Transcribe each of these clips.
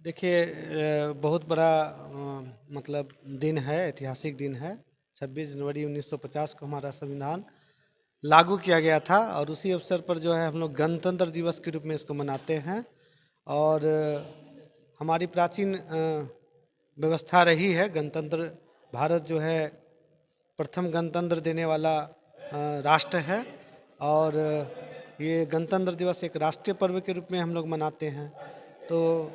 देखिए बहुत बड़ा मतलब दिन है, ऐतिहासिक दिन है। 26 जनवरी 1950 को हमारा संविधान लागू किया गया था और उसी अवसर पर जो है हम लोग गणतंत्र दिवस के रूप में इसको मनाते हैं। और हमारी प्राचीन व्यवस्था रही है गणतंत्र। भारत जो है प्रथम गणतंत्र देने वाला राष्ट्र है। और ये गणतंत्र दिवस एक राष्ट्रीय पर्व के रूप में हम लोग मनाते हैं। तो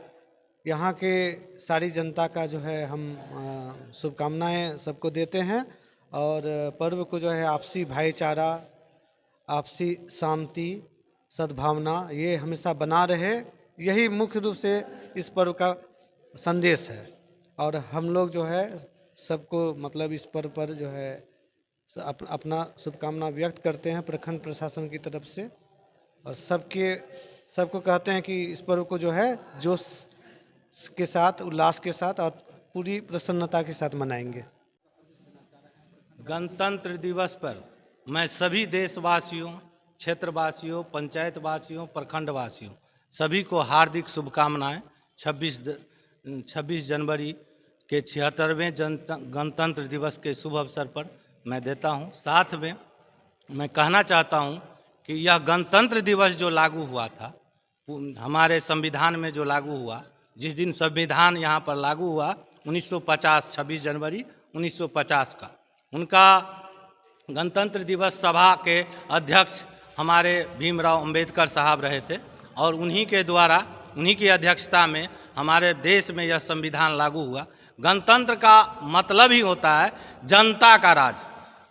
यहाँ के सारी जनता का जो है हम शुभकामनाएं सबको देते हैं। और पर्व को जो है आपसी भाईचारा, आपसी शांति, सद्भावना ये हमेशा बना रहे, यही मुख्य रूप से इस पर्व का संदेश है। और हम लोग जो है सबको मतलब इस पर्व पर जो है अपना शुभकामना व्यक्त करते हैं प्रखंड प्रशासन की तरफ से। और सबको कहते हैं कि इस पर्व को जो है जोश के साथ, उल्लास के साथ और पूरी प्रसन्नता के साथ मनाएंगे। गणतंत्र दिवस पर मैं सभी देशवासियों, क्षेत्रवासियों, पंचायतवासियों, प्रखंडवासियों सभी को हार्दिक शुभकामनाएं। 26 जनवरी के 76वें गणतंत्र दिवस के शुभ अवसर पर मैं देता हूं। साथ में मैं कहना चाहता हूं कि यह गणतंत्र दिवस जो लागू हुआ था, हमारे संविधान में जो लागू हुआ, जिस दिन संविधान यहाँ पर लागू हुआ 1950, 26 जनवरी 1950 का, उनका गणतंत्र दिवस सभा के अध्यक्ष हमारे भीमराव अंबेडकर साहब रहे थे। और उन्हीं के द्वारा, उन्हीं की अध्यक्षता में हमारे देश में यह संविधान लागू हुआ। गणतंत्र का मतलब ही होता है जनता का राज,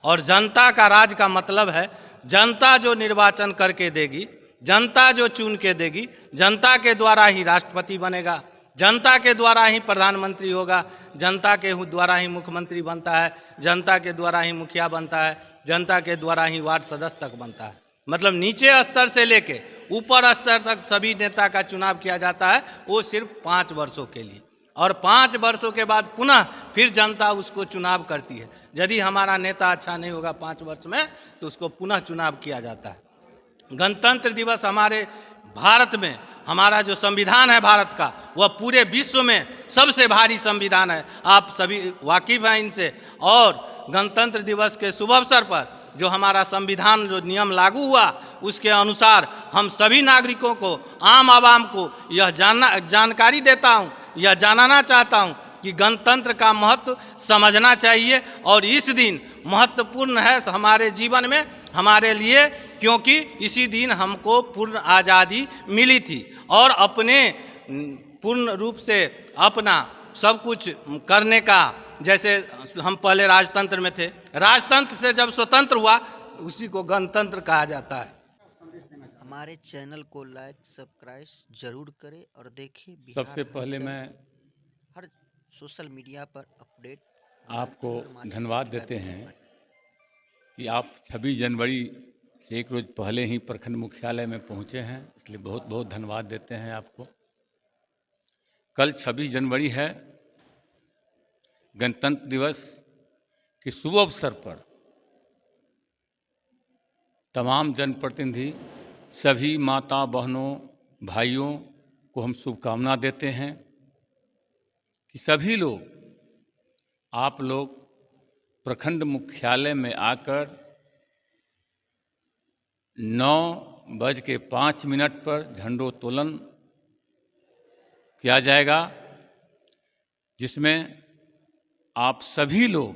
और जनता का राज का मतलब है जनता जो निर्वाचन करके देगी, जनता जो चुन के देगी, जनता के द्वारा ही राष्ट्रपति बनेगा, जनता के द्वारा ही प्रधानमंत्री होगा, जनता के द्वारा ही मुख्यमंत्री बनता है, जनता के द्वारा ही मुखिया बनता है, जनता के द्वारा ही वार्ड सदस्य तक बनता है। मतलब नीचे स्तर से लेके ऊपर स्तर तक सभी नेता का चुनाव किया जाता है, वो सिर्फ 5 वर्षों के लिए। और 5 वर्षों के बाद पुनः फिर जनता उसको चुनाव करती है। यदि हमारा नेता अच्छा नहीं होगा 5 वर्ष में, तो उसको पुनः चुनाव किया जाता है। गणतंत्र दिवस हमारे भारत में, हमारा जो संविधान है भारत का, वह पूरे विश्व में सबसे भारी संविधान है। आप सभी वाकिफ हैं इनसे। और गणतंत्र दिवस के शुभ अवसर पर जो हमारा संविधान जो नियम लागू हुआ, उसके अनुसार हम सभी नागरिकों को, आम आवाम को यह जानकारी देता हूँ, यह जानना चाहता हूँ कि गणतंत्र का महत्व समझना चाहिए। और इस दिन महत्वपूर्ण है हमारे जीवन में, हमारे लिए, क्योंकि इसी दिन हमको पूर्ण आज़ादी मिली थी और अपने पूर्ण रूप से अपना सब कुछ करने का। जैसे हम पहले राजतंत्र में थे, राजतंत्र से जब स्वतंत्र हुआ, उसी को गणतंत्र कहा जाता है। हमारे चैनल को लाइक सब्सक्राइब जरूर करें और देखें सबसे पहले मैं हर सोशल मीडिया पर अपडेट आपको धन्यवाद देते हैं कि आप 26 जनवरी से एक रोज़ पहले ही प्रखंड मुख्यालय में पहुंचे हैं, इसलिए बहुत बहुत धन्यवाद देते हैं आपको। कल 26 जनवरी है। गणतंत्र दिवस के शुभ अवसर पर तमाम जनप्रतिनिधि, सभी माता बहनों भाइयों को हम शुभकामना देते हैं कि सभी लोग, आप लोग प्रखंड मुख्यालय में आकर 9:05 पर झंडोत्तोलन किया जाएगा, जिसमें आप सभी लोग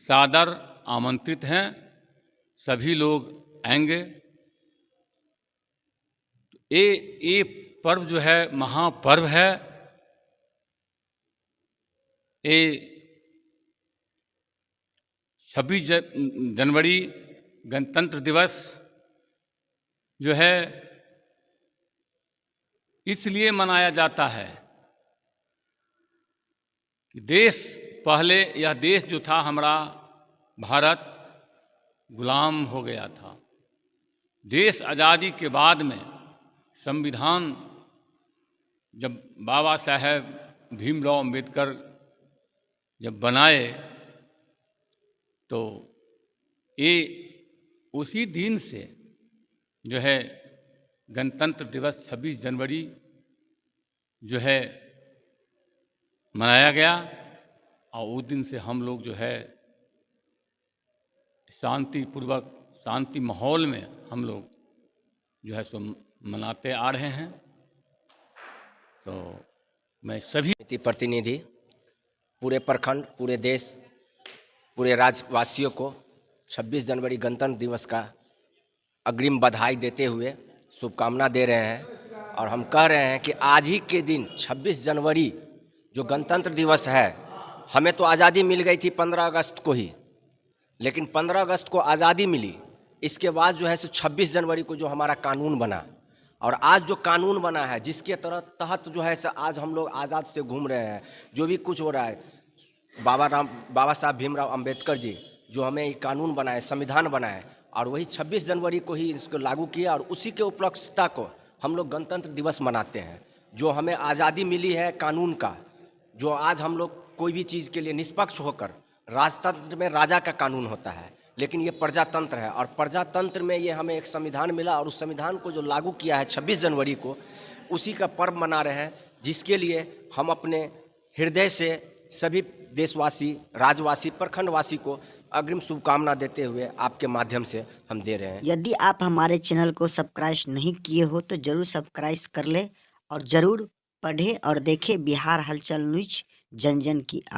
सादर आमंत्रित हैं। सभी लोग आएंगे। ये पर्व जो है महापर्व है। ये 26 जनवरी गणतंत्र दिवस जो है इसलिए मनाया जाता है कि देश, पहले यह देश जो था हमारा भारत, गुलाम हो गया था। देश आज़ादी के बाद में संविधान जब बाबा साहेब भीमराव अंबेडकर जब बनाए, तो ये उसी दिन से जो है गणतंत्र दिवस 26 जनवरी जो है मनाया गया और उस दिन से हम लोग जो है शांतिपूर्वक शांति माहौल में हम लोग जो है सो मनाते आ रहे हैं। तो मैं सभी समिति प्रतिनिधि पूरे प्रखंड, पूरे देश, पूरे राज्यवासियों को 26 जनवरी गणतंत्र दिवस का अग्रिम बधाई देते हुए शुभकामना दे रहे हैं। और हम कह रहे हैं कि आज ही के दिन 26 जनवरी जो गणतंत्र दिवस है, हमें तो आज़ादी मिल गई थी 15 अगस्त को ही, लेकिन 15 अगस्त को आज़ादी मिली, इसके बाद जो है सो 26 जनवरी को जो हमारा कानून बना, और आज जो कानून बना है जिसके तहत जो है सो आज हम लोग आज़ाद से घूम रहे हैं। जो भी कुछ हो रहा है, बाबा साहब भीमराव अंबेडकर जी जो हमें ये कानून बनाए, संविधान बनाए, और वही 26 जनवरी को ही इसको लागू किया, और उसी के उपलक्षता को हम लोग गणतंत्र दिवस मनाते हैं। जो हमें आज़ादी मिली है कानून का, जो आज हम लोग कोई भी चीज़ के लिए निष्पक्ष होकर, राजतंत्र में राजा का कानून होता है, लेकिन ये प्रजातंत्र है, और प्रजातंत्र में ये हमें एक संविधान मिला, और उस संविधान को जो लागू किया है 26 जनवरी को, उसी का पर्व मना रहे हैं, जिसके लिए हम अपने हृदय से सभी देशवासी, राज्यवासी, प्रखंडवासी को अग्रिम शुभकामना देते हुए आपके माध्यम से हम दे रहे हैं। यदि आप हमारे चैनल को सब्सक्राइब नहीं किए हो तो जरूर सब्सक्राइब कर ले और जरूर पढ़े और देखे बिहार हलचल न्यूज, जन जन की